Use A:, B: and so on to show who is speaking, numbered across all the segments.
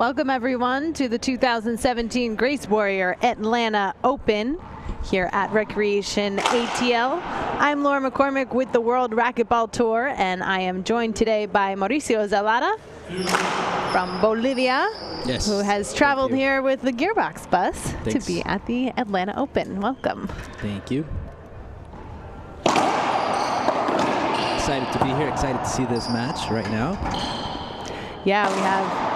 A: Welcome everyone to the 2017 Grace Warrior Atlanta Open here at Recreation ATL. I'm Laura McCormick with the World Racquetball Tour, and I am joined today by Mauricio Zalara from Bolivia, who has traveled here with the Gearbox bus to be at the Atlanta Open. Welcome.
B: Thank you. Excited to be here, excited to see this match right now.
A: Yeah, we have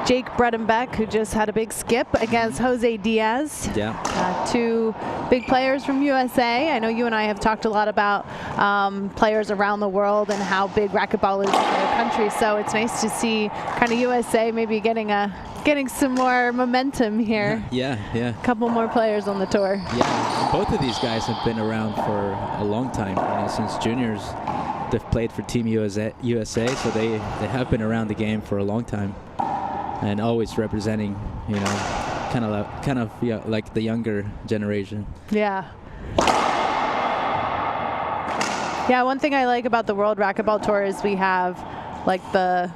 A: Jake Bredenbeck, who just had a big skip against Jose Diaz.
B: Yeah.
A: Two big players from USA. I know you and I have talked a lot about players around the world and how big racquetball is in other countries. So it's nice to see kind of USA maybe getting some more momentum here.
B: Yeah.
A: A couple more players on the tour.
B: Yeah, both of these guys have been around for a long time, since juniors. They've played for Team USA, so they have been around the game for a long time, and always representing, kind of like the younger generation.
A: Yeah. One thing I like about the World Racquetball Tour is we have like the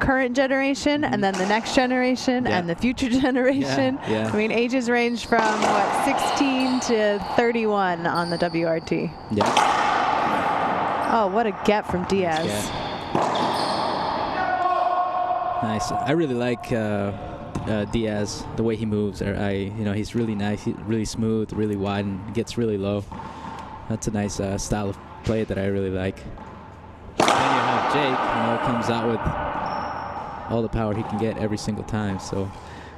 A: current generation, and then the next generation, and the future generation.
B: Yeah.
A: I mean, ages range from what, 16 to 31 on the WRT.
B: Yeah.
A: Oh, what a get from Diaz.
B: Yeah. Nice. I really like Diaz, the way he moves. He's really nice, he's really smooth, really wide, and gets really low. That's a nice style of play that I really like. And you have Jake, comes out with all the power he can get every single time. So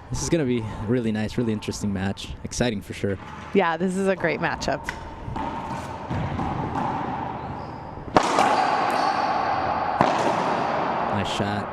B: this is going to be a really nice, really interesting match. Exciting for sure.
A: Yeah, this is a great matchup.
B: Nice shot.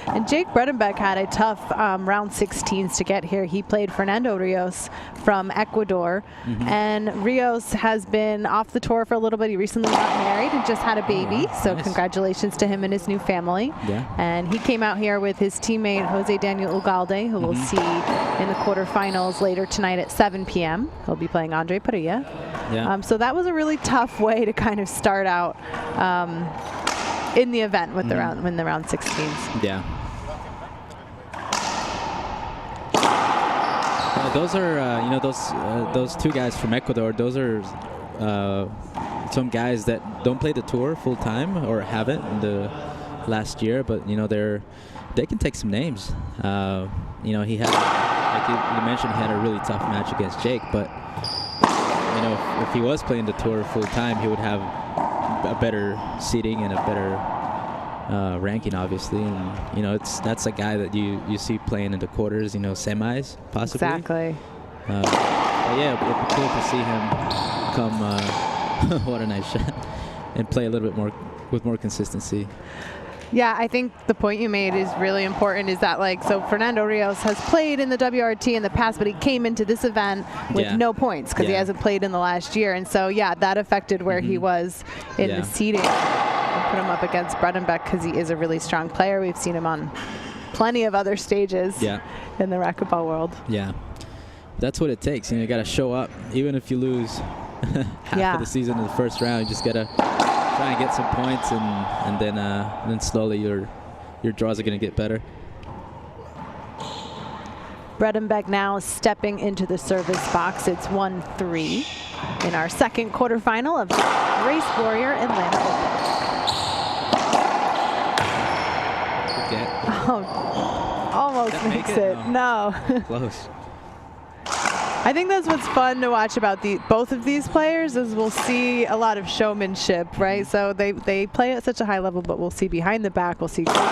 A: And Jake Bredenbeck had a tough round 16s to get here. He played Fernando Rios from Ecuador. And Rios has been off the tour for a little bit. He recently got married and just had a baby. So nice. Congratulations to him and his new family.
B: Yeah.
A: And he came out here with his teammate Jose Daniel Ugalde, who we'll see in the quarterfinals later tonight at 7 p.m. He'll be playing Andre Parilla.
B: Yeah.
A: So that was a really tough way to kind of start out in the event with the round 16s.
B: Yeah. Those are, those two guys from Ecuador. Those are some guys that don't play the tour full time or haven't in the last year, but they can take some names. He had, like you mentioned, he had a really tough match against Jake, but if he was playing the tour full time, he would have a better seating and a better ranking, obviously, and that's a guy that you see playing in the quarters, semis possibly.
A: Exactly.
B: But yeah, it'd be cool to see him come. What a nice shot, and play a little bit more with more consistency.
A: Yeah, I think the point you made is really important, is that so Fernando Rios has played in the WRT in the past, but he came into this event with no points because he hasn't played in the last year. And so, that affected where he was in the seeding. And put him up against Bredenbeck because he is a really strong player. We've seen him on plenty of other stages in the racquetball world. Yeah,
B: that's what it takes. You got to show up, even if you lose half of the season in the first round. You just got to try and get some points, and then slowly your draws are going to get better.
A: Bredenbeck now stepping into the service box. It's 1-3 in our second quarterfinal of the Grace Warrior Atlanta Open. Oh, almost makes it. No.
B: Close.
A: I think that's what's fun to watch about both of these players, is we'll see a lot of showmanship, right? So they play at such a high level, but we'll see behind the back, we'll see great nets.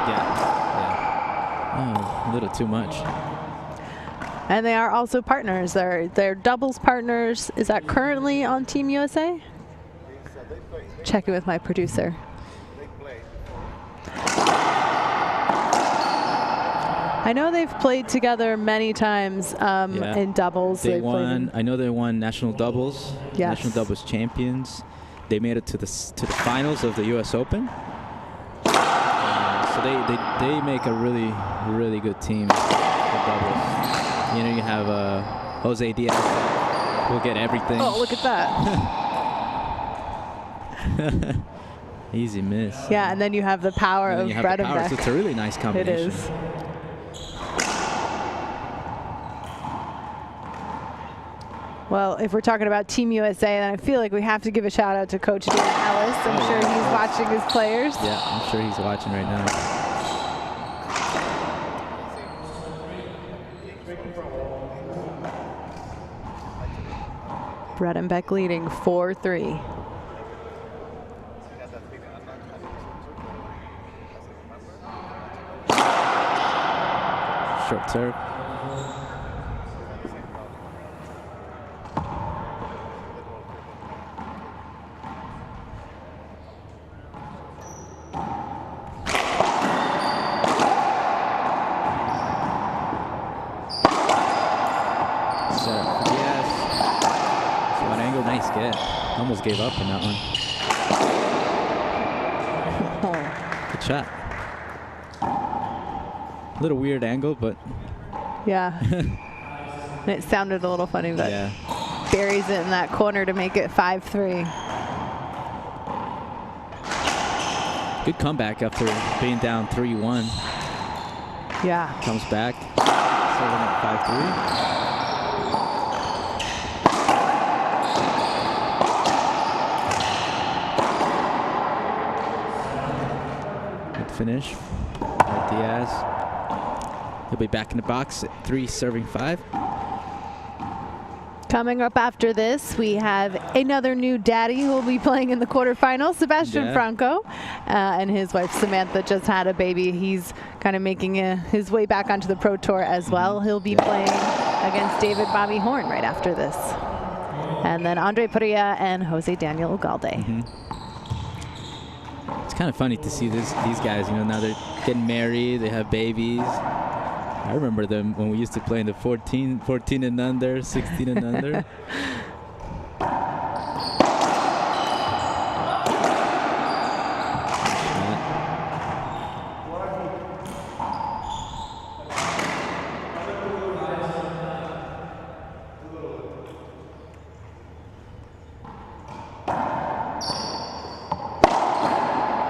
B: Yeah. Oh, a little too much.
A: And they are also partners. They're doubles partners. Is that currently on Team USA? Checking with my producer. I know they've played together many times in doubles.
B: They won. I know they won national doubles. Yes. National doubles champions. They made it to the finals of the U.S. Open. So they make a really good team for doubles. You have Jose Diaz, who'll get everything.
A: Oh, look at that.
B: Easy miss.
A: Yeah, and then you have the power of Bredenbeck.
B: So it's a really nice combination.
A: It is. Well, if we're talking about Team USA, then I feel like we have to give a shout out to Coach Dan Ellis. I'm sure he's watching his players.
B: Yeah, I'm sure he's watching right now.
A: Bredenbeck leading 4-3.
B: Short serve. Diaz. One angle, nice get. Almost gave up in that one. Good shot. A little weird angle, but
A: yeah. It sounded a little funny, but
B: yeah.
A: Buries it in that corner to make it 5-3.
B: Good comeback after being down 3-1.
A: Yeah.
B: Comes back, serving at 5-3. Finish by Diaz. He'll be back in the box at 3, serving 5.
A: Coming up after this, we have another new daddy who will be playing in the quarterfinals, Sebastian Franco, and his wife Samantha just had a baby. He's kind of making his way back onto the Pro Tour as well. He'll be playing against David Bobby Horn right after this. And then Andre Perea and Jose Daniel Ugalde.
B: It's kind of funny to see these guys, you know, now they're getting married, they have babies. I remember them when we used to play in the 14 and under, 16 and under.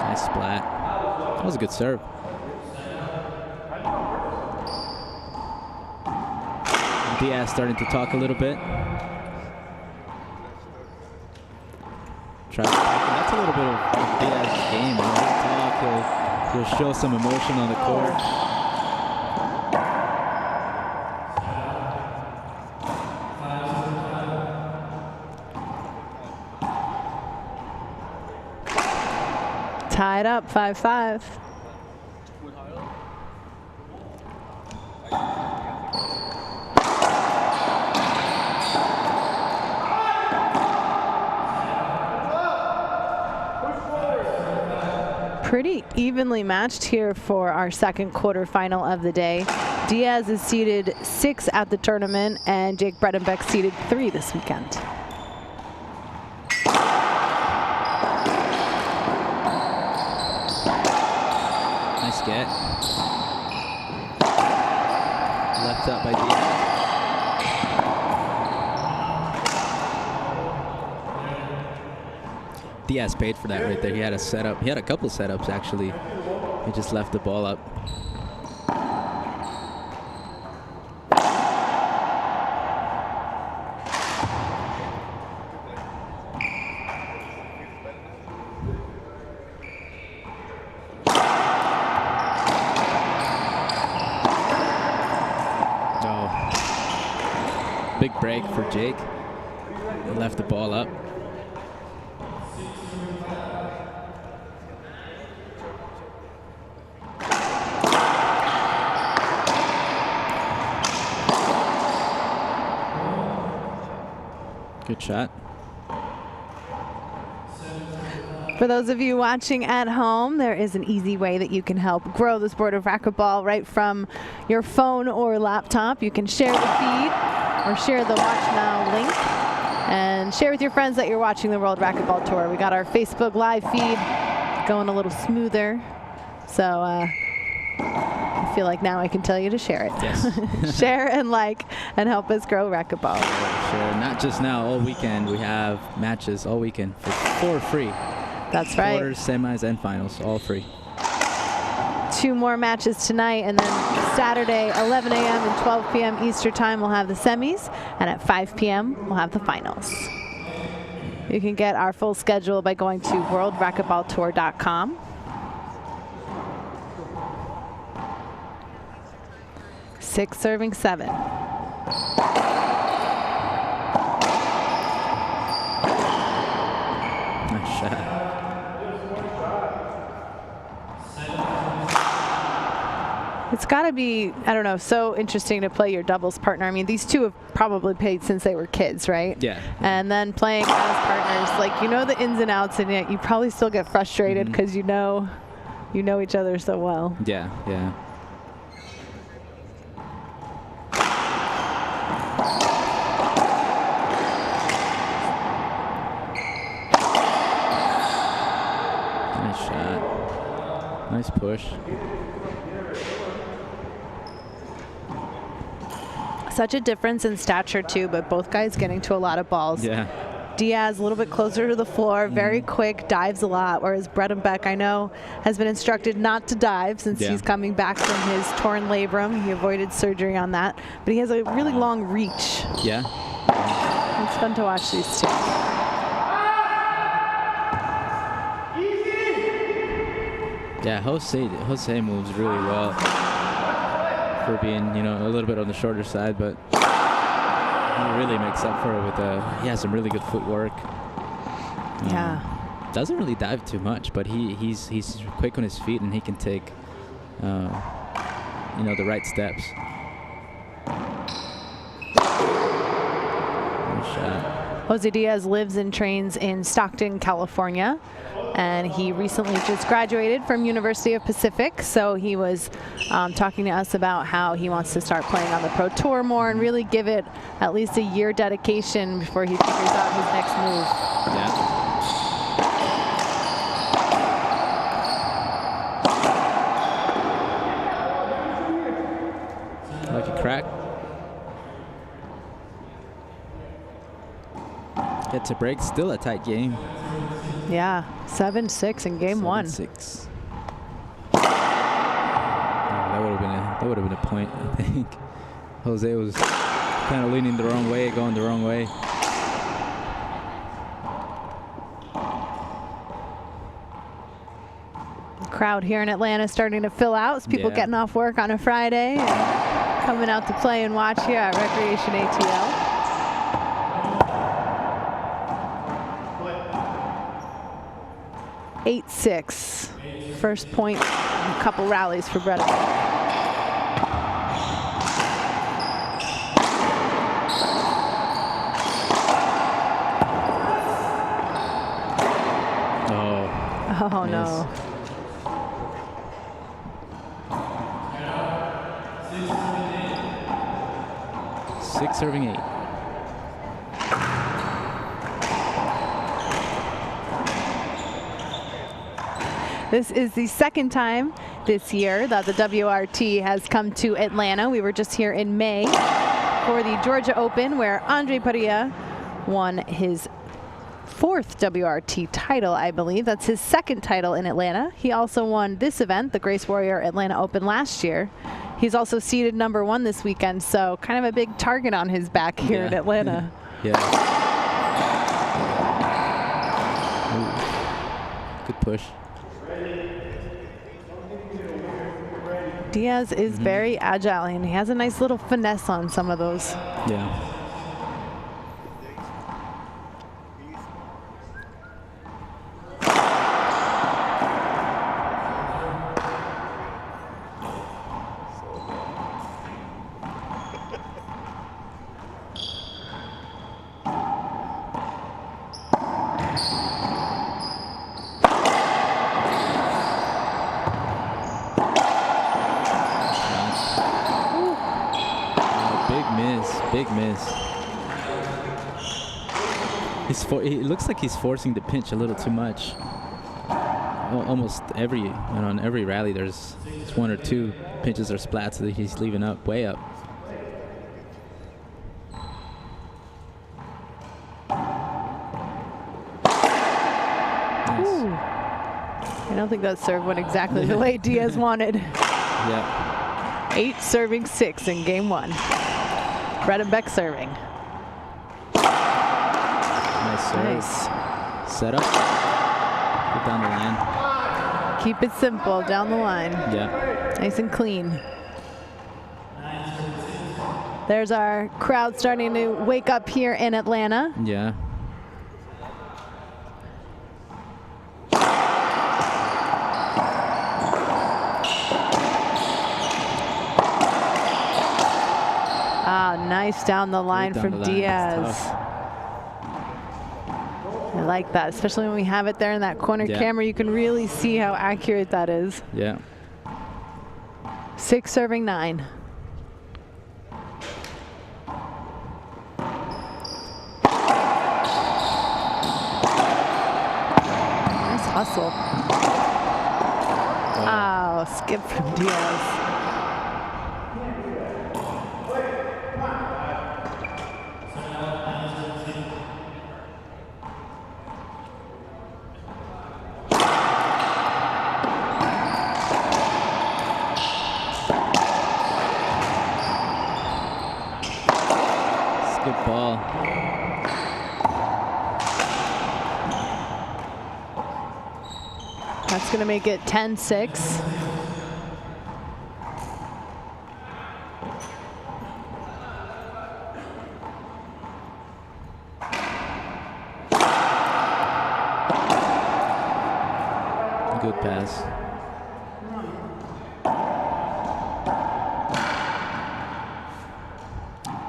B: Nice splat. That was a good serve. Diaz starting to talk a little bit. That's a little bit of Diaz's game. He'll show some emotion on the court.
A: Tied up 5-5. Pretty evenly matched here for our second quarterfinal of the day. Diaz is seeded 6 at the tournament, and Jake Bredenbeck seeded 3 this weekend.
B: Nice get. Left up by Diaz. Diaz paid for that right there. He had a setup. He had a couple setups actually. He just left the ball up. Oh. Big break for Jake. He left the ball up. Good shot.
A: For those of you watching at home, there is an easy way that you can help grow the sport of racquetball right from your phone or laptop. You can share the feed or share the Watch Now link and share with your friends that you're watching the World Racquetball Tour. We got our Facebook Live feed going a little smoother. So I feel like now I can tell you to share it.
B: Yes.
A: Share and like and help us grow racquetball.
B: Sure. Not just now, all weekend. We have matches all weekend for free.
A: That's right.
B: Quarters, semis, and finals, all free.
A: 2 more matches tonight, and then Saturday, 11 a.m. and 12 p.m. Eastern Time, we'll have the semis, and at 5 p.m. we'll have the finals. You can get our full schedule by going to worldracketballtour.com. 6 serving 7.
B: Nice shot.
A: It's got to be, I don't know, so interesting to play your doubles partner. I mean, these two have probably played since they were kids, right?
B: Yeah.
A: And then playing as partners, like, you know the ins and outs, and yet you probably still get frustrated because you know each other so well.
B: Yeah, yeah. Nice shot. Nice push.
A: Such a difference in stature too, but both guys getting to a lot of balls.
B: Yeah.
A: Diaz a little bit closer to the floor, very quick, dives a lot, whereas Bredenbeck, I know, has been instructed not to dive since he's coming back from his torn labrum. He avoided surgery on that, but he has a really long reach.
B: Yeah.
A: It's fun to watch these two.
B: Yeah, Jose moves really well for being, you know, a little bit on the shorter side, but he really makes up for it with he has some really good footwork.
A: Yeah.
B: Doesn't really dive too much, but he's quick on his feet, and he can take you know, the right steps. Nice shot.
A: Jose Diaz lives and trains in Stockton, California, and he recently just graduated from University of Pacific, so he was talking to us about how he wants to start playing on the Pro Tour more and really give it at least a year dedication before he figures out his next move.
B: Yeah. Like a crack. Gets a break. Still a tight game.
A: Yeah, 7-6 in game 1.
B: 7-6. Oh, that would have been a point, I think. Jose was kind of leaning the wrong way, going the wrong way.
A: The crowd here in Atlanta starting to fill out. As people getting off work on a Friday and coming out to play and watch here at Recreation ATL. 8-6. First point in a couple rallies for Bredenbeck. Oh, no.
B: Six serving 8.
A: This is the second time this year that the WRT has come to Atlanta. We were just here in May for the Georgia Open, where Andre Padilla won his 4th WRT title, I believe. That's his 2nd title in Atlanta. He also won this event, the Grace Warrior Atlanta Open, last year. He's also seeded #1 this weekend, so kind of a big target on his back here in Atlanta.
B: Yeah. Ooh. Good push.
A: Diaz is very agile, and he has a nice little finesse on some of those.
B: Yeah. Big miss. It looks like he's forcing the pinch a little too much. Almost on every rally, there's 1 or 2 pinches or splats that he's leaving up, way up. Nice.
A: I don't think that serve went exactly the way Diaz wanted.
B: Yeah.
A: 8 serving 6 in game 1. Bredenbeck serving.
B: Nice serve.
A: Nice.
B: Set up. Get down the line.
A: Keep it simple down the line.
B: Yeah.
A: Nice and clean. There's our crowd starting to wake up here in Atlanta.
B: Yeah.
A: Ah, nice down the line from Diaz. I like that, especially when we have it there in that corner camera. You can really see how accurate that is.
B: Yeah.
A: 6 serving 9. Nice hustle. Oh, skip from Diaz.
B: Good ball.
A: That's going to make it 10-6.
B: Good pass.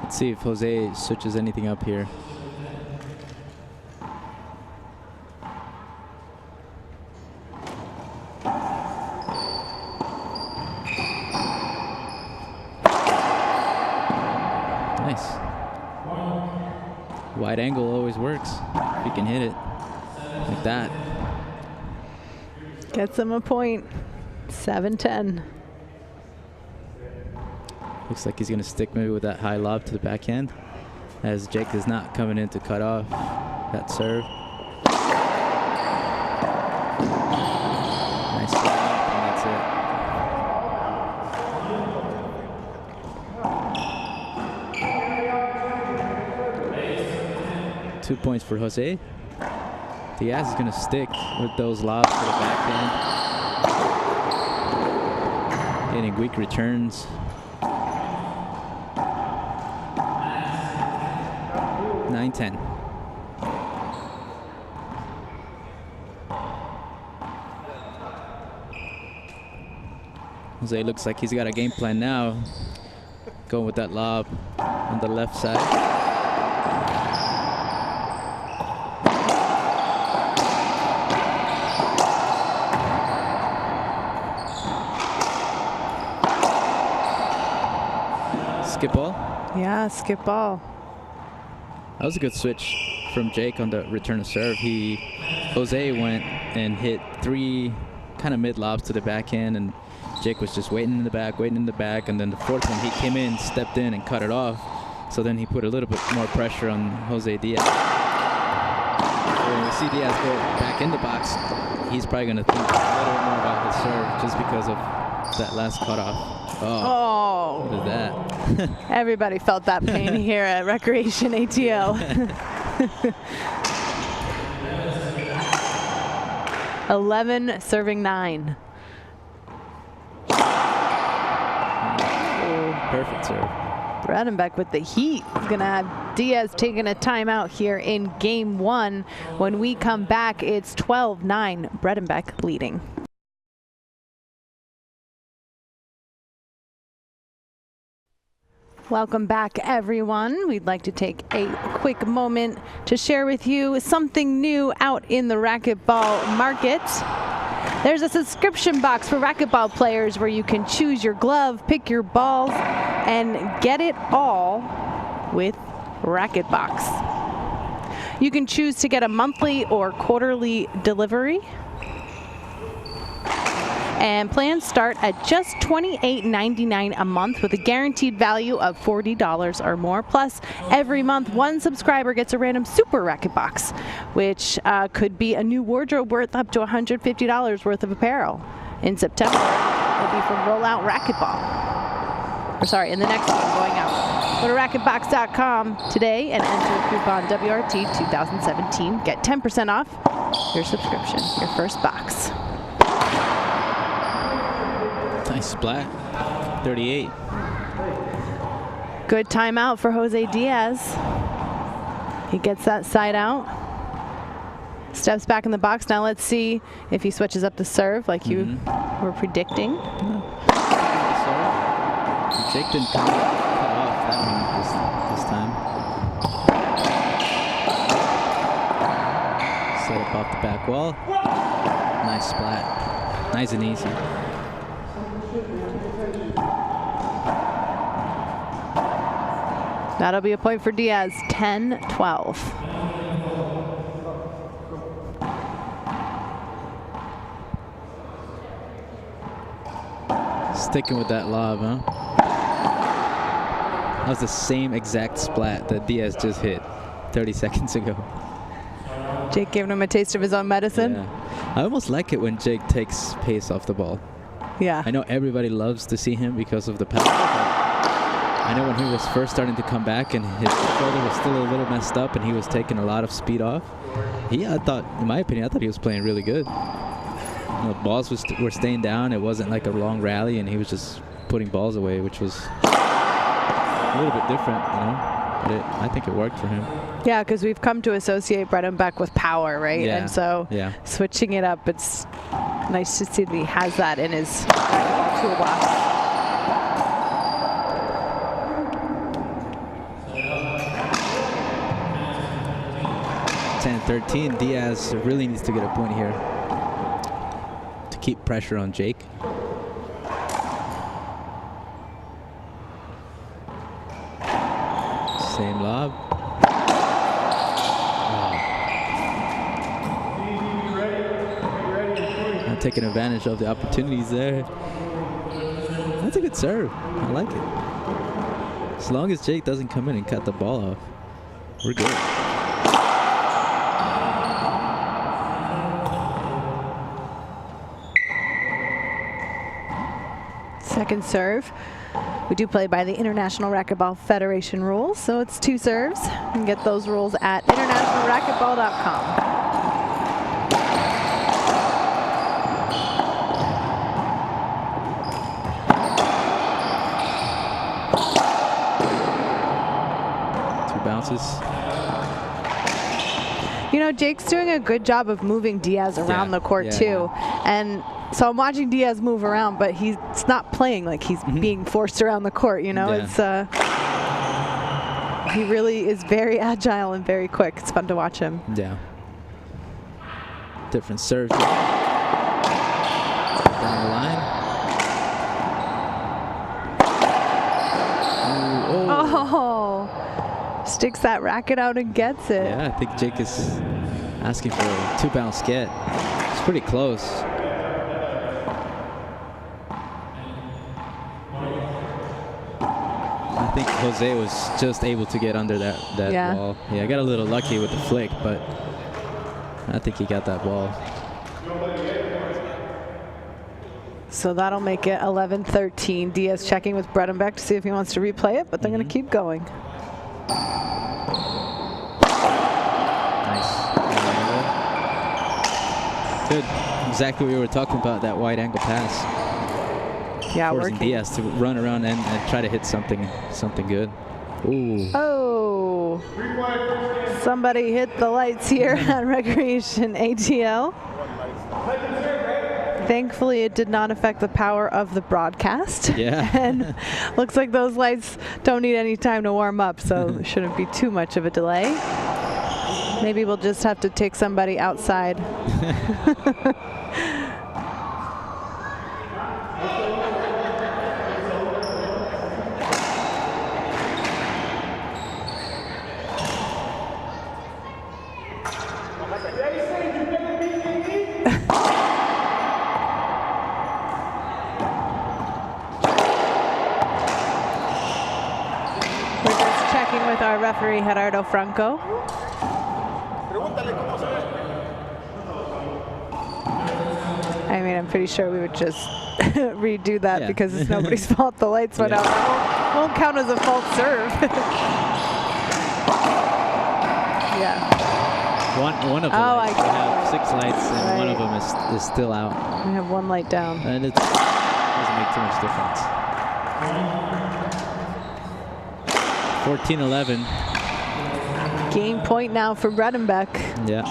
B: Let's see if Jose switches anything up here. Nice. Wide angle always works. If you can hit it like that.
A: Gets him a point. 7-10.
B: Looks like he's going to stick maybe with that high lob to the backhand, as Jake is not coming in to cut off that serve. Nice serve, and that's it. 2 points for Jose. Diaz is going to stick with those lobs to the backhand. Getting weak returns. 9-10. Jose looks like he's got a game plan now. Going with that lob on the left side. Skip ball?
A: Yeah, skip ball.
B: That was a good switch from Jake on the return of serve. Jose went and hit 3 kind of mid lobs to the backhand, and Jake was just waiting in the back, and then the 4th one he came in, stepped in, and cut it off. So then he put a little bit more pressure on Jose Diaz. So when we see Diaz go back in the box, he's probably going to think a little bit more about his serve just because of that last cutoff. Oh, what is that?
A: Everybody felt that pain here at Recreation ATL. 11 serving 9.
B: Perfect serve.
A: Bredenbeck with the heat. He's going to have Diaz taking a timeout here in game 1. When we come back, it's 12-9, Bredenbeck leading. Welcome back, everyone. We'd like to take a quick moment to share with you something new out in the racquetball market. There's a subscription box for racquetball players where you can choose your glove, pick your balls, and get it all with Racketbox. You can choose to get a monthly or quarterly delivery. And plans start at just $28.99 a month with a guaranteed value of $40 or more. Plus, every month, one subscriber gets a random Super Racket Box, which could be a new wardrobe worth up to $150 worth of apparel. In September, it'll be from Rollout Racquetball. Or sorry, in the next one going out. Go to racketbox.com today and enter coupon WRT 2017. Get 10% off your subscription, your first box.
B: Nice splat. 38.
A: Good timeout for Jose Diaz. He gets that side out. Steps back in the box. Now let's see if he switches up the serve like you were predicting.
B: Jake didn't cut off that one this time. Set up off the back wall. Nice splat. Nice and easy.
A: That'll be a point for Diaz. 10-12.
B: Sticking with that lob, huh? That was the same exact splat that Diaz just hit 30 seconds ago.
A: Jake giving him a taste of his own medicine.
B: Yeah. I almost like it when Jake takes pace off the ball.
A: Yeah.
B: I know everybody loves to see him because of the power, but I know when he was first starting to come back and his shoulder was still a little messed up and he was taking a lot of speed off. I thought, in my opinion, I thought he was playing really good. You know, balls were staying down. It wasn't like a long rally, and he was just putting balls away, which was a little bit different, you know. But I think it worked for him.
A: Yeah, because we've come to associate Bredenbeck with power, right?
B: Yeah.
A: And so switching it up, it's nice to see that he has that in his toolbox.
B: And 13, Diaz really needs to get a point here to keep pressure on Jake. Same lob. Not taking advantage of the opportunities there. That's a good serve. I like it. As long as Jake doesn't come in and cut the ball off, we're good.
A: Second serve. We do play by the International Racquetball Federation rules, so it's 2 serves. You can get those rules at internationalracquetball.com.
B: Bounces.
A: You know, Jake's doing a good job of moving Diaz around the court too. And so I'm watching Diaz move around, but he's not playing like he's being forced around the court, you know. It's he really is very agile and very quick. It's fun to watch him.
B: Yeah. Different serves. Down the line. Ooh,
A: oh. Sticks that racket out and gets it.
B: Yeah, I think Jake is asking for a 2-bounce get. It's pretty close. I think Jose was just able to get under that ball. Yeah, I got a little lucky with the flick, but I think he got that ball.
A: So that'll make it 11-13. Diaz checking with Bredenbeck to see if he wants to replay it, but they're going to keep going.
B: Nice. Good. Exactly what we were talking about, that wide angle pass.
A: Yeah,
B: forcing
A: working.
B: Diaz to run around and try to hit something good. Ooh.
A: Oh. Somebody hit the lights here at Recreation ATL. Thankfully, it did not affect the power of the broadcast.
B: Yeah.
A: And looks like those lights don't need any time to warm up, so there shouldn't be too much of a delay. Maybe we'll just have to take somebody outside. referee Gerardo Franco. I mean, I'm pretty sure we would just redo that because it's nobody's fault the lights went out. It won't count as a false serve. Yeah.
B: One of the lights. We have 6 lights, and one of them is still out.
A: We have 1 light down.
B: And it doesn't make too much difference. 14-11.
A: Game point now for Bredenbeck.
B: Yeah.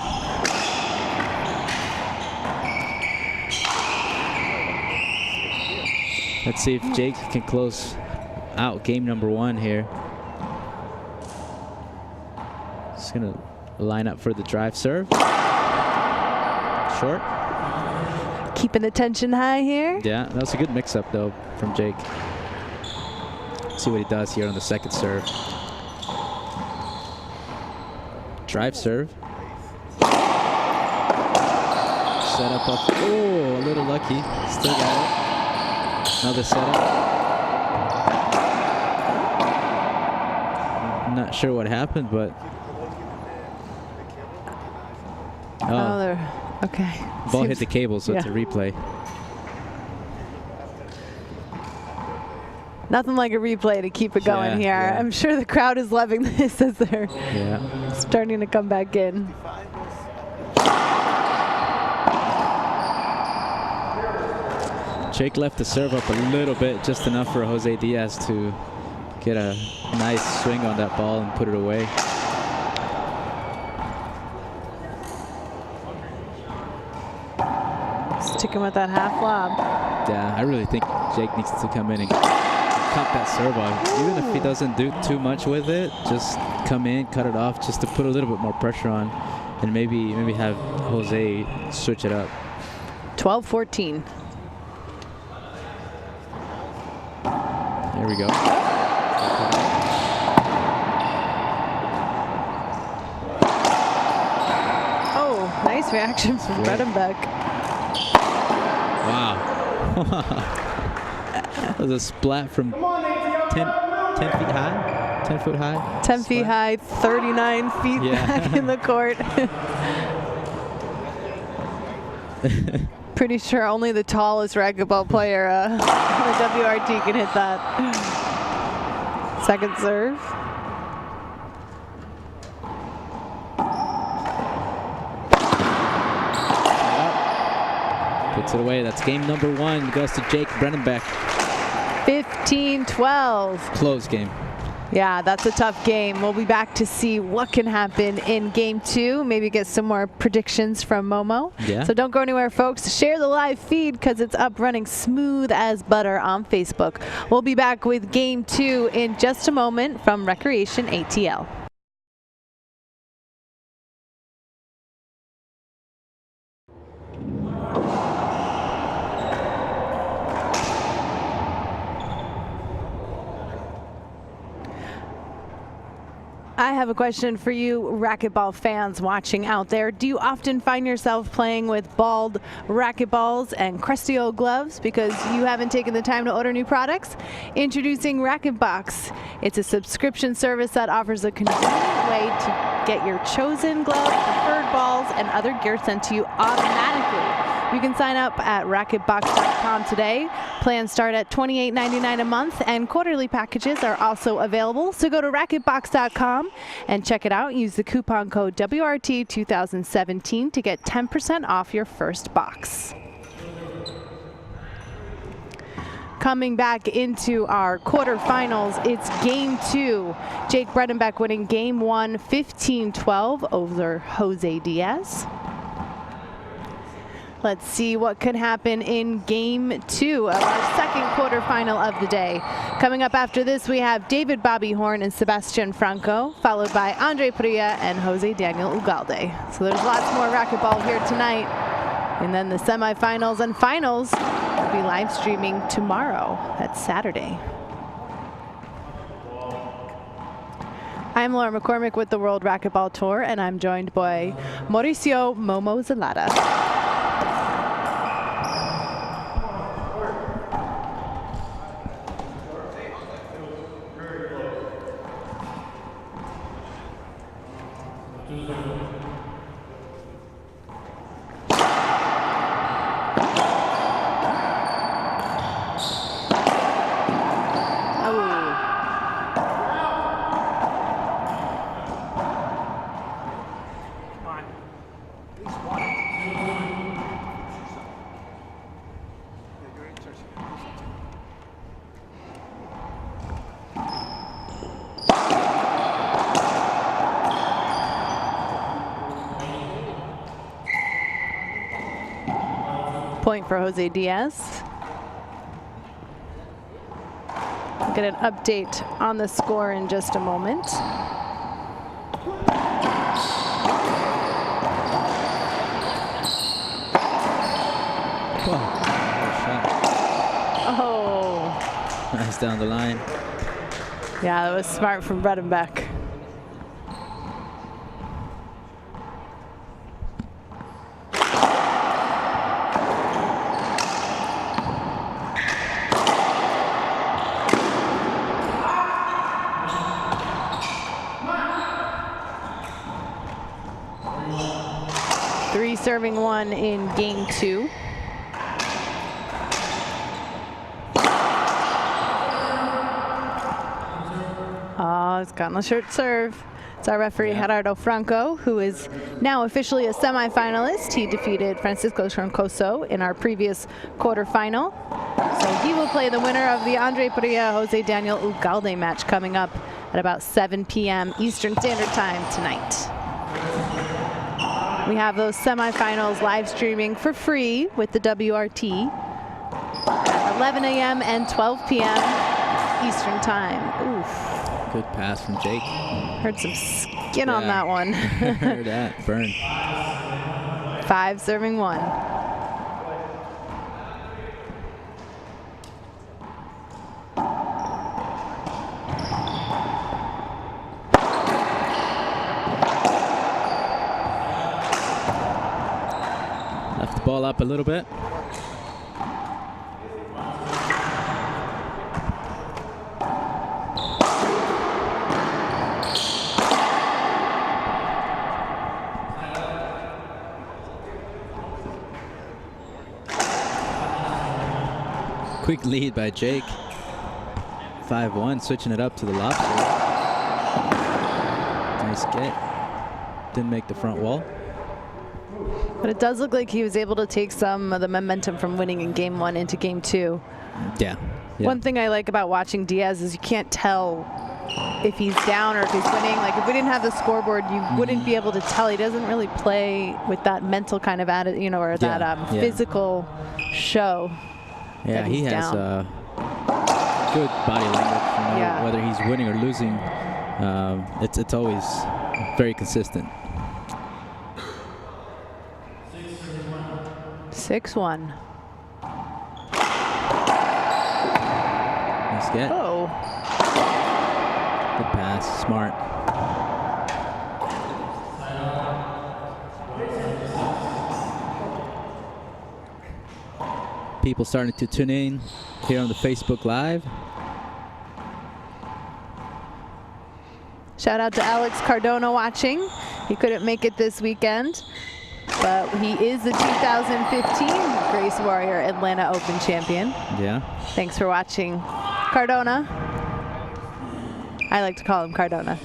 B: Let's see if Jake can close out game number 1 here. Just gonna line up for the drive serve. Short.
A: Keeping the tension high here.
B: Yeah, that was a good mix-up though from Jake. See what he does here on the second serve. Drive serve. Set up. Oh, a little lucky. Still got it. Another setup. I'm not sure what happened, but.
A: Oh, there. Okay.
B: Ball hit the cable, so it's a replay.
A: Nothing like a replay to keep it going here.
B: Yeah.
A: I'm sure the crowd is loving this as they're starting to come back in.
B: Jake left the serve up a little bit, just enough for Jose Diaz to get a nice swing on that ball and put it away.
A: Sticking with that half lob.
B: Yeah, I really think Jake needs to come in and cut that serve off. Even if he doesn't do too much with it, just come in, cut it off, just to put a little bit more pressure on, and maybe have Jose switch it up.
A: 12-14.
B: There we go.
A: Oh, nice reaction from Bredenbeck.
B: Wow. That was a splat from 10 feet high? 10 foot high?
A: 10 feet high, 39 feet back in the court. Pretty sure only the tallest racquetball player in the WRT can hit that. Second serve.
B: Puts it away. That's game number 1. Goes to Jake Bredenbeck.
A: 15-12.
B: Close game.
A: Yeah, that's a tough game. We'll be back to see what can happen in game 2. Maybe get some more predictions from Momo.
B: Yeah.
A: So don't go anywhere, folks. Share the live feed because it's up running smooth as butter on Facebook. We'll be back with game 2 in just a moment from Recreation ATL. I have a question for you racquetball fans watching out there. Do you often find yourself playing with bald racquetballs and crusty old gloves because you haven't taken the time to order new products? Introducing RacquetBox. It's a subscription service that offers a convenient way to get your chosen gloves, preferred balls, and other gear sent to you automatically. You can sign up at racquetbox.com today. Plans start at $28.99 a month, and quarterly packages are also available. So go to racquetbox.com and check it out. Use the coupon code WRT2017 to get 10% off your first box. Coming back into our quarterfinals, it's game 2. Jake Bredenbeck winning game 1, 15-12 over Jose Diaz. Let's see what could happen in game 2 of our second quarterfinal of the day. Coming up after this, we have David Bobby Horn and Sebastian Franco, followed by Andre Prilla and Jose Daniel Ugalde. So there's lots more racquetball here tonight. And then the semifinals and finals will be live streaming tomorrow. That's Saturday. I'm Laura McCormick with the World Racquetball Tour, and I'm joined by Mauricio Momo Zelada. Point for Jose Diaz. We'll get an update on the score in just a moment. Oh.
B: Nice down the line.
A: Yeah, that was smart from Bredenbeck. Three serving one in game 2. Oh, it's gotten a short serve. It's our referee, Gerardo Franco, who is now officially a semifinalist. He defeated Francisco Troncoso in our previous quarterfinal. So he will play the winner of the Andre Perea-Jose Daniel Ugalde match coming up at about 7 p.m. Eastern Standard Time tonight. We have those semifinals live streaming for free with the WRT at 11 a.m. and 12 p.m. Eastern Time. Oof.
B: Good pass from Jake.
A: Heard some skin on that one.
B: Heard that. Burn.
A: 5 serving 1.
B: Left the ball up a little bit. Quick lead by Jake. 5-1, switching it up to the lobster. Nice get. Didn't make the front wall.
A: But it does look like he was able to take some of the momentum from winning in game 1 into game 2.
B: Yeah.
A: One thing I like about watching Diaz is you can't tell if he's down or if he's winning. Like if we didn't have the scoreboard, you wouldn't be able to tell. He doesn't really play with that mental kind of attitude, you know, or that physical show.
B: Yeah, he has good body language, you know, whether he's winning or losing. It's always very consistent.
A: 6-1.
B: Nice get.
A: Oh.
B: Good pass, smart. People starting to tune in here on the Facebook Live.
A: Shout out to Alex Cardona watching. He couldn't make it this weekend, but he is the 2015 Grace Warrior Atlanta Open champion.
B: Yeah. Thanks
A: for watching, Cardona. I like to call him Cardona.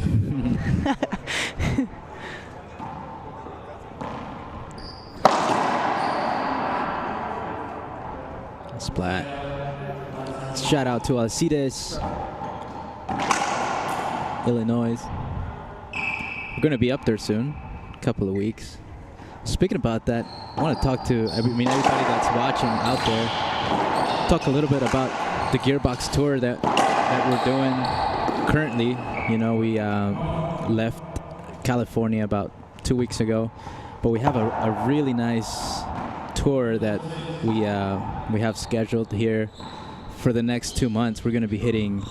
B: Splat. Shout out to Alcides, Illinois. We're going to be up there soon, a couple of weeks. Speaking about that, I want to talk to everybody that's watching out there. Talk a little bit about the Gearbox tour that we're doing currently. You know, we left California about 2 weeks ago, but we have a really nice tour that we have scheduled here for the next 2 months. We're going to be hitting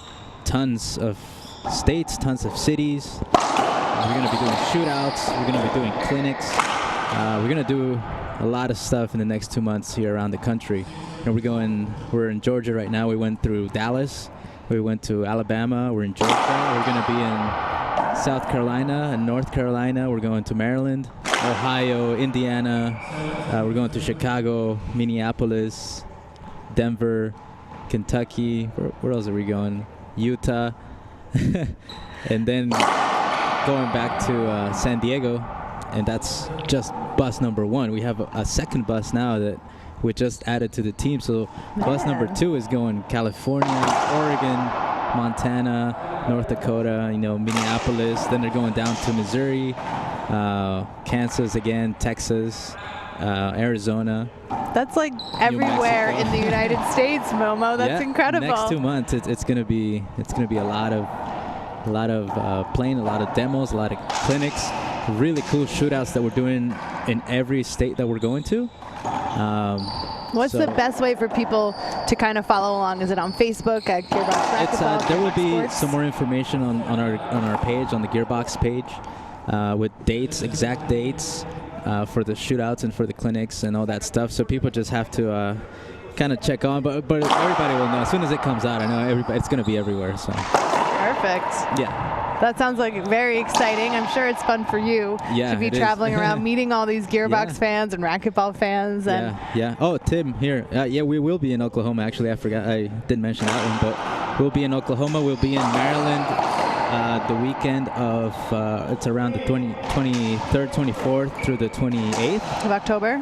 B: tons of states, tons of cities. We're going to be doing shootouts. We're going to be doing clinics. We're going to do a lot of stuff in the next 2 months here around the country. And we're in Georgia right now. We went through Dallas. We went to Alabama. We're in Georgia. We're going to be in South Carolina and North Carolina. We're going to Maryland, Ohio, Indiana. We're going to Chicago, Minneapolis, Denver, Kentucky. Where else are we going? Utah. And then going back to San Diego. And that's just bus number 1. We have a second bus now that we just added to the team. So bus number 2 is going California, Oregon, Montana, North Dakota, you know, Minneapolis. Then they're going down to Missouri, Kansas again, Texas, Arizona.
A: That's like everywhere in the United States, Momo. That's incredible.
B: Next 2 months, it's gonna be a lot of playing, a lot of demos, a lot of clinics, really cool shootouts that we're doing in every state that we're going to.
A: What's the best way for people to kind of follow along? Is it on Facebook at Gearbox Racquetball?
B: There will be some more information on our page, on the Gearbox page, with dates, exact dates for the shootouts and for the clinics and all that stuff. So people just have to kind of check on, but everybody will know as soon as it comes out. I know it's going to be everywhere. So
A: perfect.
B: Yeah.
A: That sounds like very exciting. I'm sure it's fun for you to be traveling around, meeting all these Gearbox fans and racquetball fans. And
B: yeah. Oh, Tim here. Yeah, we will be in Oklahoma. Actually, I forgot. I didn't mention that one, but we'll be in Oklahoma. We'll be in Maryland the weekend of, it's around the 23rd, 24th through the 28th.
A: Of October?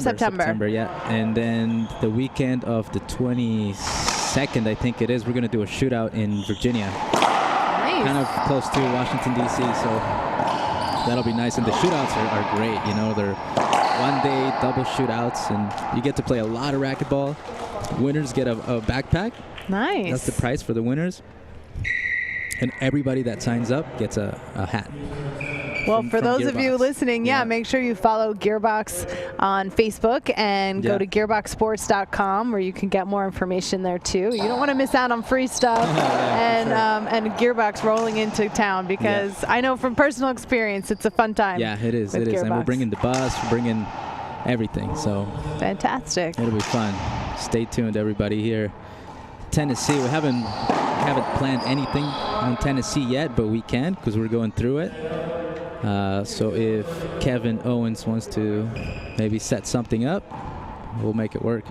A: September.
B: Yeah. And then the weekend of the 22nd, I think it is, we're going to do a shootout in Virginia. Kind of close to Washington, D.C., so that'll be nice. And the shootouts are great. You know, they're one-day double shootouts, and you get to play a lot of racquetball. Winners get a backpack.
A: Nice.
B: That's the price for the winners. And everybody that signs up gets a hat.
A: Well, for those of you listening, make sure you follow Gearbox on Facebook and go to gearboxsports.com where you can get more information there too. You don't want to miss out on free stuff and Gearbox rolling into town, because I know from personal experience it's a fun time.
B: Yeah, it is. It is. And we're bringing the bus, we're bringing everything. So
A: fantastic.
B: It'll be fun. Stay tuned, everybody, here. Tennessee, we haven't planned anything on Tennessee yet, but we can because we're going through it. So if Kevin Owens wants to maybe set something up, we'll make it work.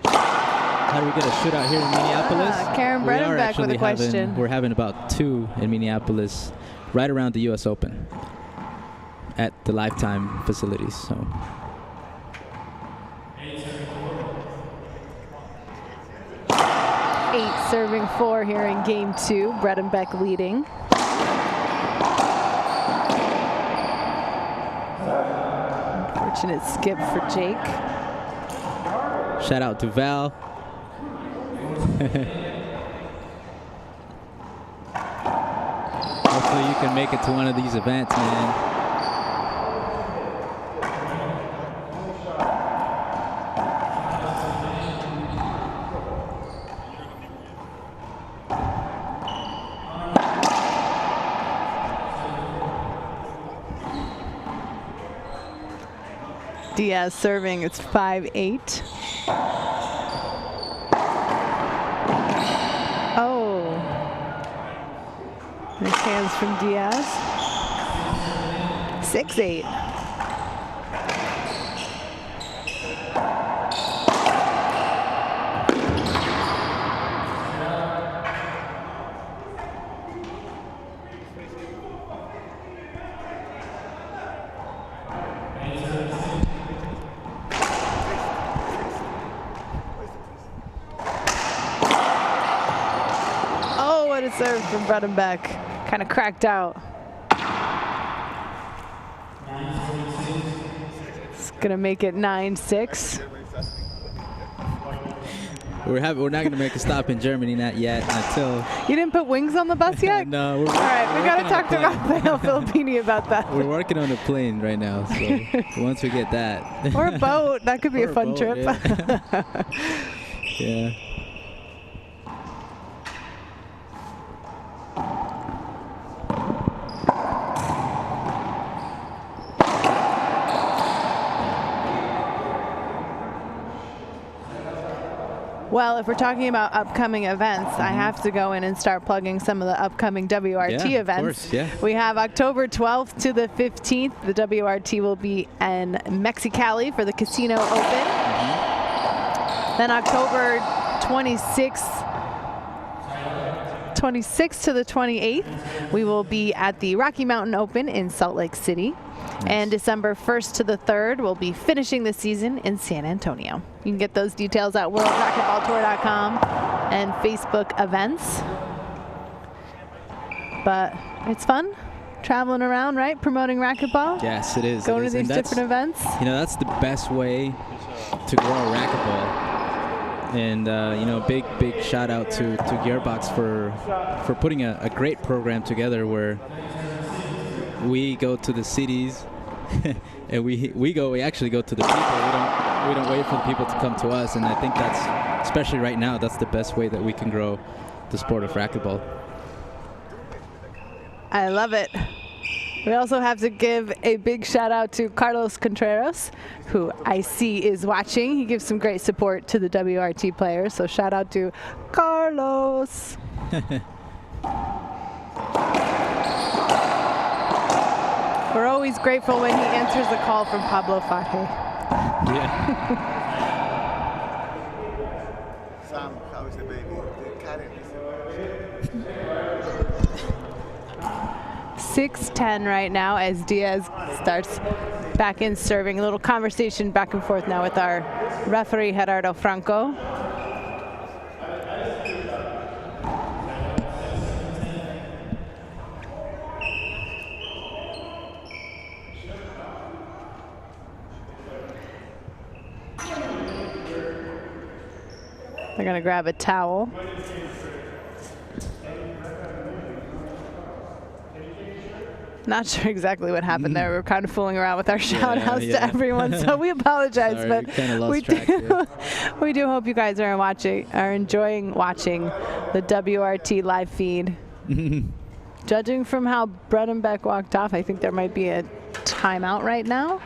B: How do we get a shootout here in Minneapolis?
A: Karen Bredenbeck with a question.
B: We're having about 2 in Minneapolis, right around the U.S. Open, at the Lifetime facilities. So.
A: Serving 4 here in game 2. Bredenbeck leading. Unfortunate skip for Jake.
B: Shout out to Val. Hopefully you can make it to one of these events, man.
A: Diaz serving, it's 5-8. Oh. Nice hands from Diaz. 6-8. Serve from Bredenbeck. Kind of cracked out. It's going to make it 9-6.
B: We're not going to make a stop in Germany, not yet, until...
A: You didn't put wings on the bus yet?
B: No.
A: All right, we got to talk to Rafael Filippini about that.
B: We're working on a plane right now, so once we get that...
A: Or a boat. That could be a fun trip.
B: Yeah.
A: Well, if we're talking about upcoming events, I have to go in and start plugging some of the upcoming WRT events.
B: Of course,
A: We have October 12th to the 15th. The WRT will be in Mexicali for the Casino Open. Then October 26th to the 28th, we will be at the Rocky Mountain Open in Salt Lake City. And December 1st to the 3rd, we'll be finishing the season in San Antonio. You can get those details at worldracquetballtour.com and Facebook events. But it's fun. traveling around, right? Promoting racquetball?
B: Yes, it is.
A: Going to these different events?
B: You know, that's the best way to grow racquetball. And, you know, big shout out to Gearbox for putting a great program together where we go to the cities and we actually go to the people. We don't wait for the people to come to us. And I think that's, especially right now, that's the best way that we can grow the sport of racquetball.
A: I love it. We also have to give a big shout out to Carlos Contreras, who I see is watching. He gives some great support to the WRT players, so shout out to Carlos. We're always grateful when he answers the call from Pablo Faje.
C: Yeah. Sam, how is the baby? Karen is
A: 6-10 right now as Diaz starts back in serving. A little conversation back and forth now with our referee Gerardo Franco. They're going to grab a towel. Not sure exactly what happened there. We were kind of fooling around with our shout outs to everyone, so we apologize.
B: Sorry,
A: but we do hope you guys are enjoying watching the WRT live feed. Judging from how Bredenbeck walked off, I think there might be a timeout right now.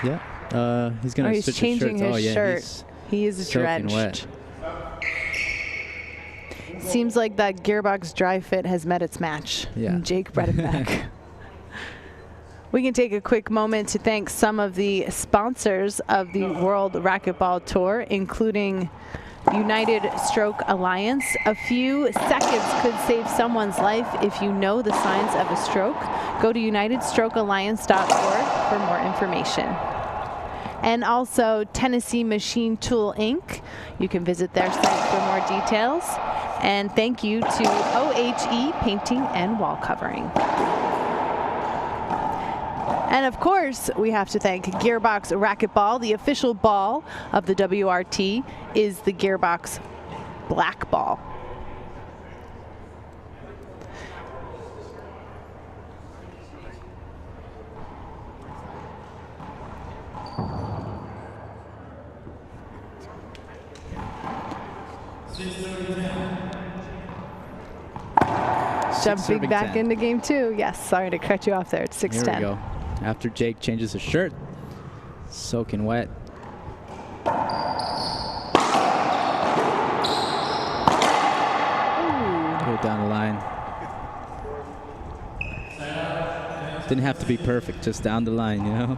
B: Yeah, he's going to switch
A: changing his shirt. He is drenched.
B: Wet.
A: Seems like that Gearbox Dry Fit has met its match.
B: Yeah.
A: Jake Bredenbeck. We can take a quick moment to thank some of the sponsors of the World Racquetball Tour, including United Stroke Alliance. A few seconds could save someone's life if you know the signs of a stroke. Go to unitedstrokealliance.org for more information. And also Tennessee Machine Tool Inc. You can visit their site for more details. And thank you to OHE Painting and Wall Covering. And of course, we have to thank Gearbox Racquetball. The official ball of the WRT is the Gearbox Black Ball. Jumping back into game 2. Yes, sorry to cut you off there. It's 6-10.
B: Here we go. After Jake changes his shirt, soaking wet. Go down the line. Didn't have to be perfect, just down the line, you know?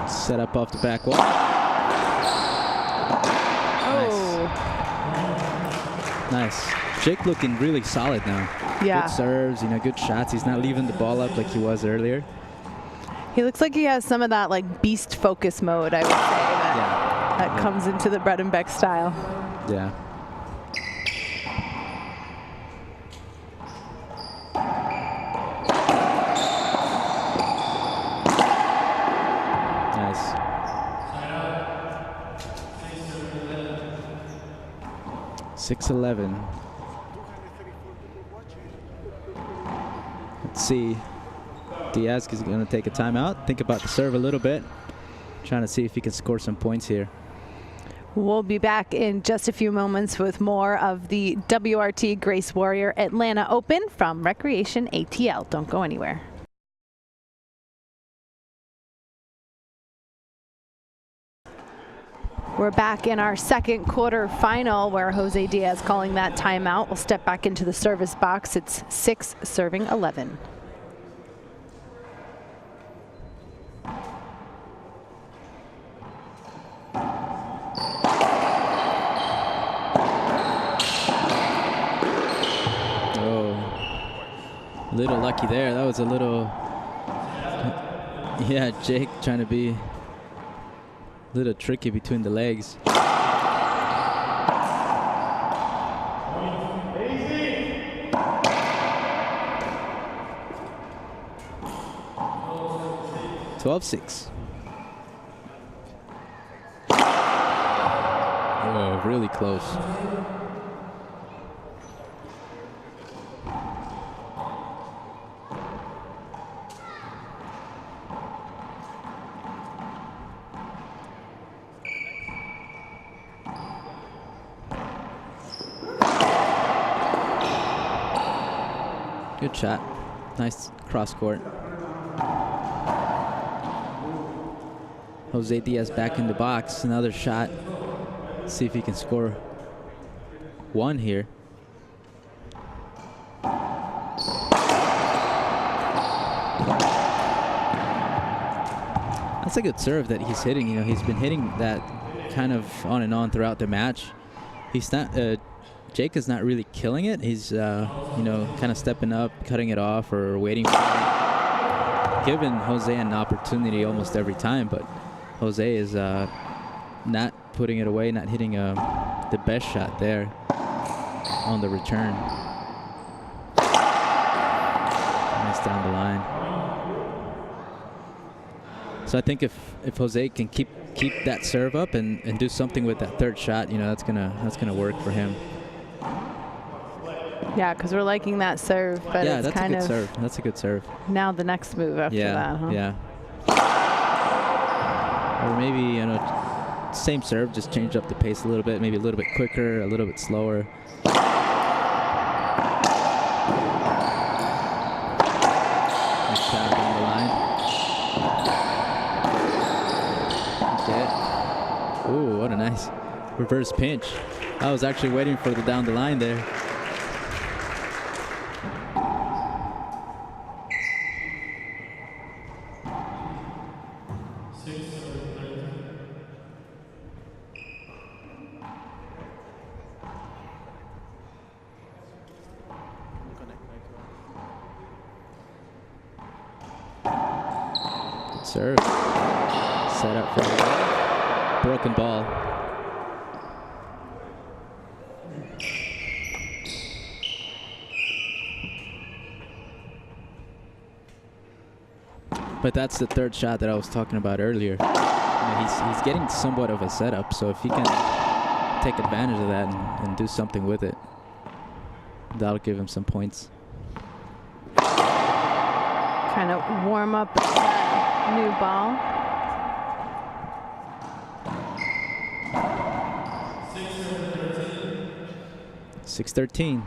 B: Set up off the back wall.
A: Oh.
B: Nice. Jake looking really solid now.
A: Yeah.
B: Good serves, you know, good shots. He's not leaving the ball up like he was earlier.
A: He looks like he has some of that like beast focus mode, I would say, that comes into the Bredenbeck style.
B: Yeah. Nice. .611. Let's see. Diaz is going to take a timeout. Think about the serve a little bit. Trying to see if he can score some points here.
A: We'll be back in just a few moments with more of the WRT Grace Warrior Atlanta Open from Recreation ATL. Don't go anywhere. We're back in our second quarter final where Jose Diaz calling that timeout. We'll step back into the service box. It's 6 serving 11.
B: Oh, little lucky there. That was a little Yeah, Jake trying to be a little tricky between the legs. (12-6). Oh, really close. Good shot. Nice cross court. Jose Diaz back in the box. Another shot. See if he can score one here. That's a good serve that he's hitting. You know, he's been hitting that kind of on and on throughout the match. He's not. Jake is not really killing it. He's, you know, kind of stepping up, cutting it off, or waiting for it. Giving Jose an opportunity almost every time, but Jose is not putting it away, not hitting the best shot there on the return. Nice down the line. So I think if Jose can keep that serve up and do something with that third shot, you know, that's gonna work for him.
A: Yeah, because we're liking that serve, but
B: yeah,
A: it's
B: that's
A: kind
B: a good
A: of
B: serve. That's a good serve.
A: Now the next move after that, huh?
B: Yeah. Or maybe, you know, same serve, just change up the pace a little bit, maybe a little bit quicker, a little bit slower. Nice shot down the line. Okay. Ooh, what a nice reverse pinch. I was actually waiting for the down the line there. Serve. Set up for the broken ball. But that's the third shot that I was talking about earlier. You know, he's getting somewhat of a setup, so if he can take advantage of that and do something with it, that'll give him some points.
A: Kind of warm up that new ball.
B: (6-13).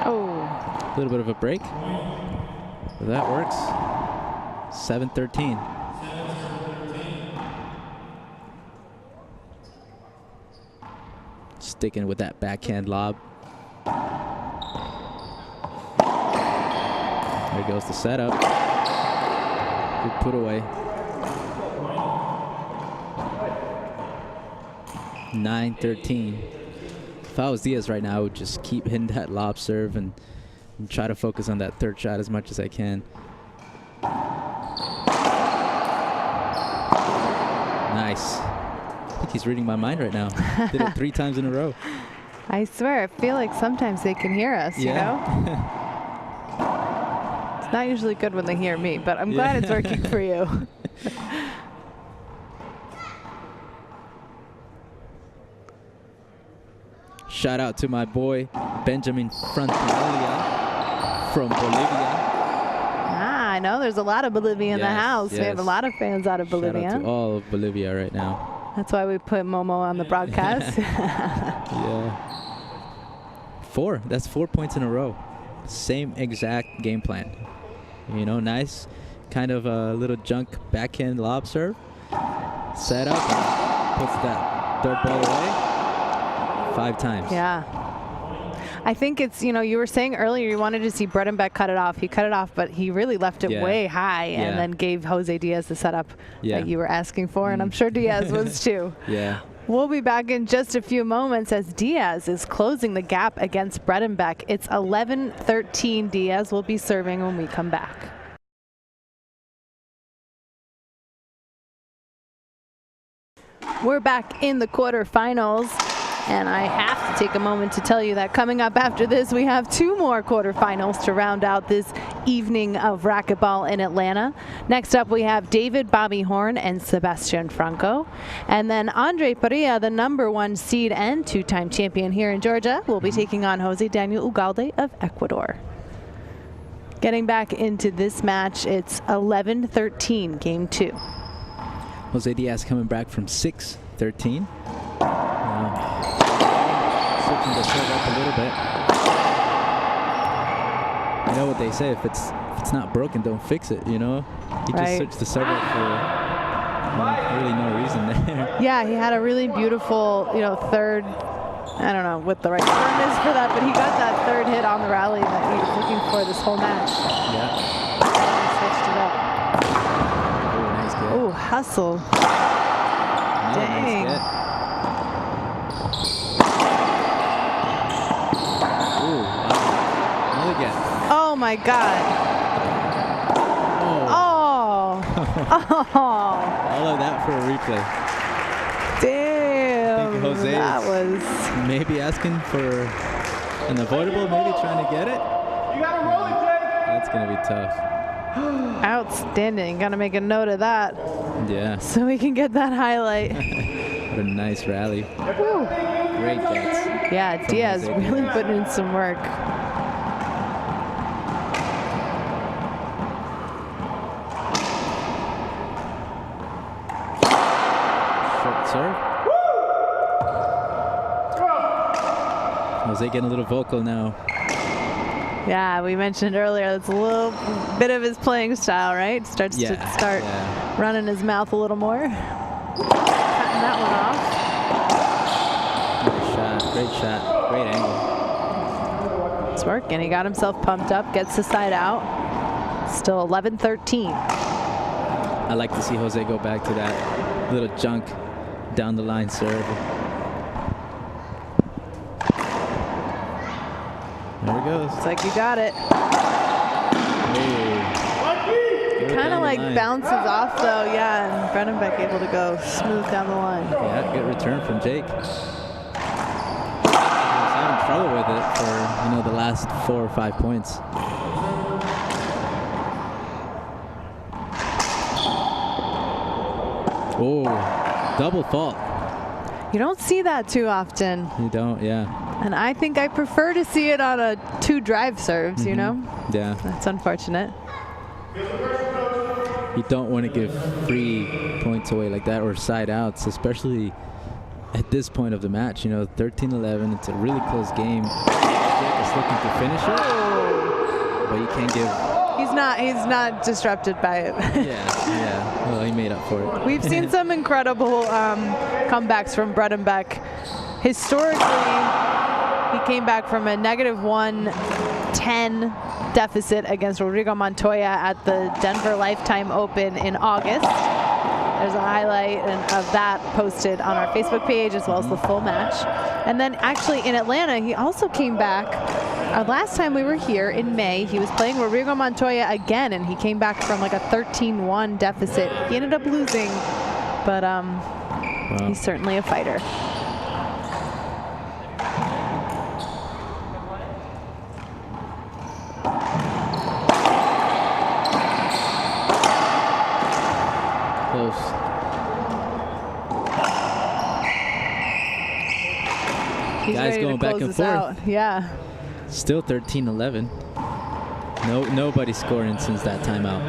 B: A little bit of a break. But that works. 7-13. Sticking with that backhand lob. There goes the setup. Good put away. 9-13. If I was Diaz right now, I would just keep hitting that lob serve and try to focus on that third shot as much as I can. Nice. I think he's reading my mind right now. Did it 3 times in a row.
A: I swear, I feel like sometimes they can hear us, you know? It's not usually good when they hear me, but I'm glad it's working for you.
B: Shout out to my boy, Benjamin Frontinelia from Bolivia.
A: Ah, I know there's a lot of Bolivia in the house.
B: Yes.
A: We have a lot of fans out of Bolivia.
B: Shout out to all of Bolivia right now.
A: That's why we put Momo on the broadcast.
B: Yeah. 4. That's 4 points in a row. Same exact game plan. You know, nice kind of a little junk backhand lob serve. Set up and puts that third ball away 5 times.
A: Yeah. I think it's, you know, you were saying earlier you wanted to see Bredenbeck cut it off. He cut it off, but he really left it way high and then gave Jose Diaz the setup that you were asking for, and I'm sure Diaz was too.
B: Yeah.
A: We'll be back in just a few moments as Diaz is closing the gap against Bredenbeck. It's 11-13. Diaz will be serving when we come back. We're back in the quarterfinals, and I have to take a moment to tell you that coming up after this, we have 2 more quarterfinals to round out this evening of racquetball in Atlanta. Next up, we have David Bobby Horn and Sebastian Franco. And then Andre Perea, the #1 seed and 2-time champion here in Georgia, will be taking on Jose Daniel Ugalde of Ecuador. Getting back into this match, it's 11-13, game 2.
B: Jose Diaz coming back from 6-13. Switching the serve up a little bit. You know what they say, if it's not broken, don't fix it, you know? He just switched the serve up for really no reason there.
A: Yeah, he had a really beautiful, third, I don't know what the right term is for that, but he got that third hit on the rally that he was looking for this whole match.
B: Yeah.
A: He switched it up.
B: Oh, nice get.
A: Oh, hustle. Dang.
B: Nice get.
A: Oh my God. Oh.
B: All of that for a replay.
A: Damn.
B: I think Jose
A: that was
B: maybe asking for an avoidable, maybe trying to get it.
C: You got to roll it, Jake.
B: That's going to be tough.
A: outstanding. Got to make a note of that.
B: Yeah.
A: So we can get that highlight.
B: What a nice rally.
A: Woo.
B: Great gets.
A: Yeah, Diaz really putting in some work.
B: Serve. Jose getting a little vocal now.
A: Yeah, we mentioned earlier that's a little bit of his playing style, right? Starts to start running his mouth a little more. Cutting that one off.
B: Great shot, great angle.
A: It's working. He got himself pumped up, gets the side out. Still 11-13.
B: I like to see Jose go back to that little junk down the line serve. There it goes.
A: It's like you got it. Kind of like bounces off though, yeah, and Bredenbeck able to go smooth down the line.
B: Yeah, good return from Jake. He was having trouble with it for, the last 4 or 5 points. Oh, double fault.
A: You don't see that too often.
B: You don't, yeah.
A: And I think I prefer to see it on a 2 drive serves, you know?
B: Yeah.
A: That's unfortunate.
B: You don't want to give free points away like that or side outs, especially at this point of the match. 13-11, it's a really close game. Jake is looking to finish it, but you can't give...
A: He's not disrupted by it.
B: Yeah. Well, he made up for it.
A: We've seen some incredible comebacks from Bredenbeck. Historically, he came back from a -110 deficit against Rodrigo Montoya at the Denver Lifetime Open in August. There's a highlight of that posted on our Facebook page as well as the full match. And then actually in Atlanta, he also came back. Last time we were here in May, he was playing Rodrigo Montoya again, and he came back from like a 13-1 deficit. He ended up losing, but he's certainly a fighter.
B: Close.
A: He's
B: guys going back and forth.
A: Out. Yeah.
B: Still 13-11. Nobody scoring since that timeout.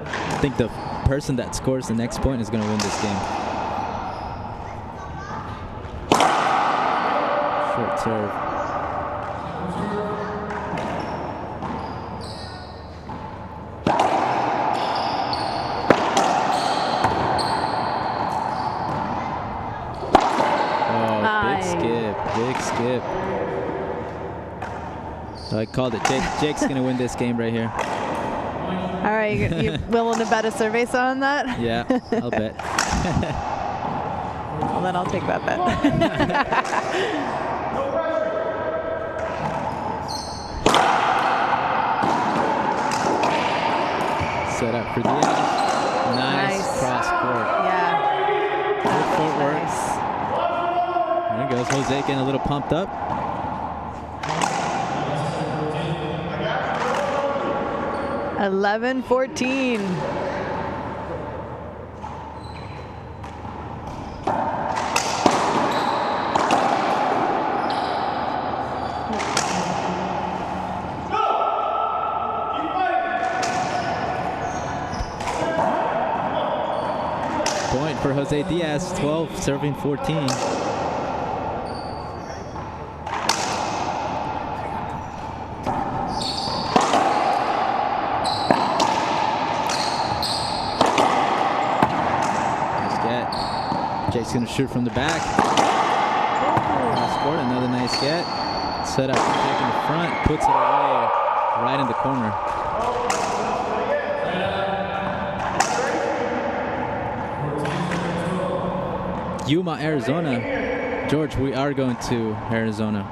B: I think the person that scores the next point is going to win this game. Short serve. Big skip. I called it. Jake's going to win this game right here.
A: All right, you willing to bet a cerveza on that?
B: Yeah, I'll bet.
A: Well, then I'll take that bet.
B: Set up for Diaz. Nice cross court.
A: Yeah.
B: Good footwork.
A: Nice.
B: There goes Jose getting a little pumped up.
A: $11-14.
B: Point for Jose Diaz, 12, serving 14. Jake's going to shoot from the back. Scored another nice get. Set up, Jake in the front, puts it away right in the corner. Yuma, Arizona. George, we are going to Arizona.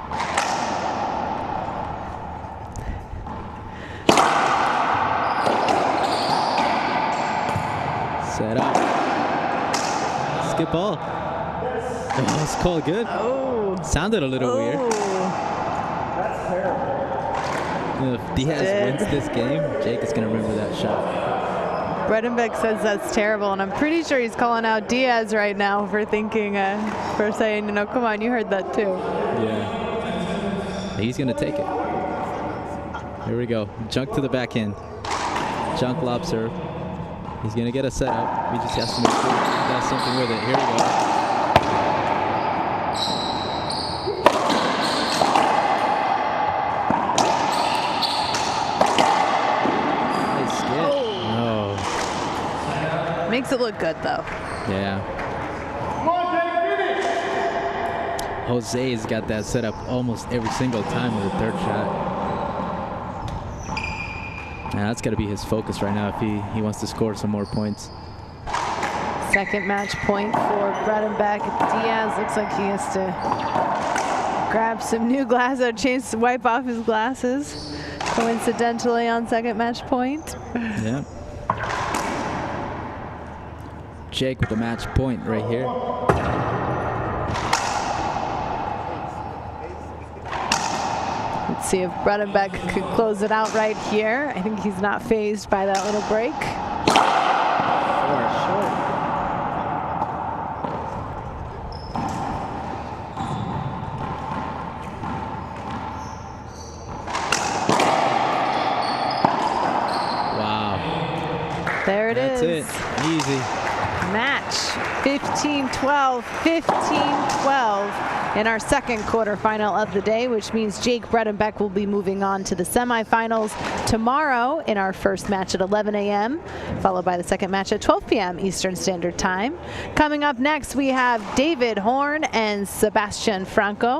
B: Set up. Skip ball. Oh, it's called good.
A: Oh.
B: Sounded a little weird.
C: That's terrible.
B: If Diaz wins this game, Jake is going to remember that shot.
A: Bredenbeck says that's terrible, and I'm pretty sure he's calling out Diaz right now for thinking, for saying, you know, come on, you heard that too.
B: Yeah. He's going to take it. Here we go. Junk to the backhand. Junk lob serve. He's going to get a setup. He just has to make sure he does something with it. Here we go. Nice skip. Oh.
A: Makes it look good, though.
B: Yeah.
C: Come on, Jake, finish.
B: Jose's got that set up almost every single time with the third shot. And that's got to be his focus right now if he wants to score some more points.
A: Second match point for Bredenbeck. Diaz looks like he has to grab some new glasses, a chance to wipe off his glasses. Coincidentally on second match point.
B: Yeah. Jake with the match point right here.
A: Let's see if Bredenbeck could close it out right here. I think he's not fazed by that little break.
B: Wow.
A: There it is.
B: That's it. Easy.
A: Match 15-12, 15-12 in our second quarterfinal of the day, which means Jake Bredenbeck will be moving on to the semifinals tomorrow in our first match at 11 a.m., followed by the second match at 12 p.m. Eastern Standard Time. Coming up next, we have David Horn and Sebastian Franco.